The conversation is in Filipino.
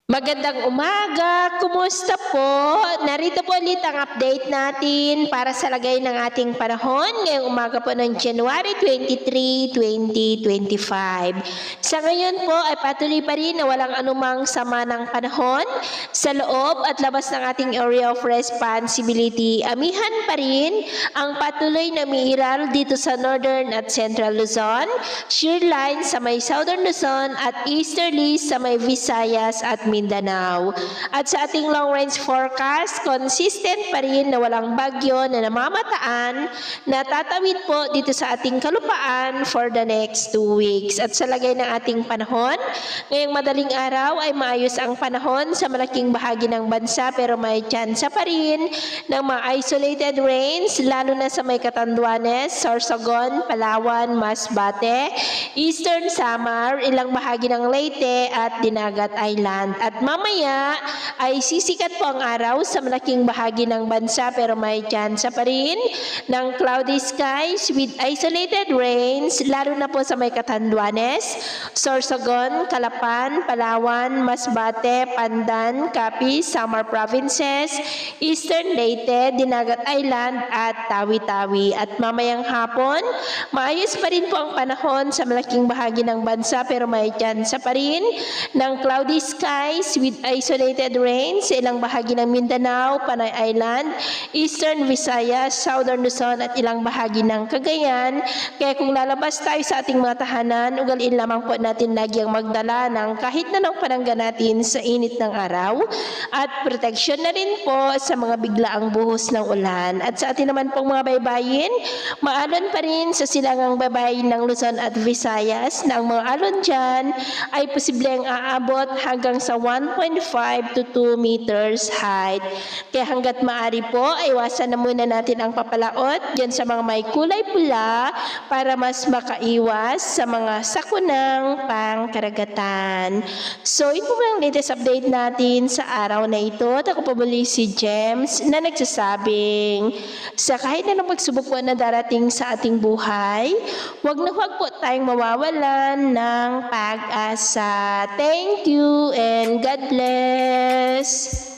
Magandang umaga! Kumusta po? Narito po ulit ang update natin para sa lagay ng ating panahon ngayong umaga po ng January 23, 2025. Sa ngayon po ay patuloy pa rin na walang anumang sama ng panahon sa loob at labas ng ating area of responsibility. Amihan pa rin ang patuloy na umiiral dito sa Northern at Central Luzon, shear line sa may Southern Luzon at easterly sa may Visayas at Mindanao. At sa ating long-range forecast, consistent pa rin na walang bagyo na namamataan na tatawid po dito sa ating kalupaan for the next 2 weeks. At sa lagay ng ating panahon, ngayong madaling araw ay maayos ang panahon sa malaking bahagi ng bansa pero may tsansa pa rin ng mga isolated rains lalo na sa may Catanduanes, Sorsogon, Palawan, Masbate, Eastern Samar, ilang bahagi ng Leyte at Dinagat Island. At mamaya ay sisikat po ang araw sa malaking bahagi ng bansa pero may tsansa pa rin ng cloudy skies with isolated rains lalo na po sa may Catanduanes, Sorsogon, Calapan, Palawan, Masbate, Pandan, Capiz, Samar Provinces, Eastern Leyte, Dinagat Island at Tawi-Tawi. At mamayang hapon, maayos pa rin po ang panahon sa malaking bahagi ng bansa pero may tsansa pa rin ng cloudy skies with isolated rains sa ilang bahagi ng Mindanao, Panay Island, Eastern Visayas, Southern Luzon at ilang bahagi ng Cagayan. Kaya kung lalabas tayo sa ating mga tahanan, ugaliin lamang po natin lagi ang magdala ng kahit na ng panangga natin sa init ng araw at proteksyon na rin po sa mga biglaang buhos ng ulan. At sa atin naman pong mga baybayin, maalon pa rin sa silangang baybayin ng Luzon at Visayas na ang mga alon dyan ay posibleng aabot hanggang sa 1.5 to 2 meters height. Kaya hanggat maaari po, ay iwasan na muna natin ang papalaot dyan sa mga may kulay pula para mas makaiwas sa mga sakunang pangkaragatan. So, ito po ang latest update natin sa araw na ito. At ako po muli si James na nagsasabing sa kahit na pagsubok po na darating sa ating buhay, huwag na huwag po tayong mawawalan ng pag-asa. Thank you and God bless.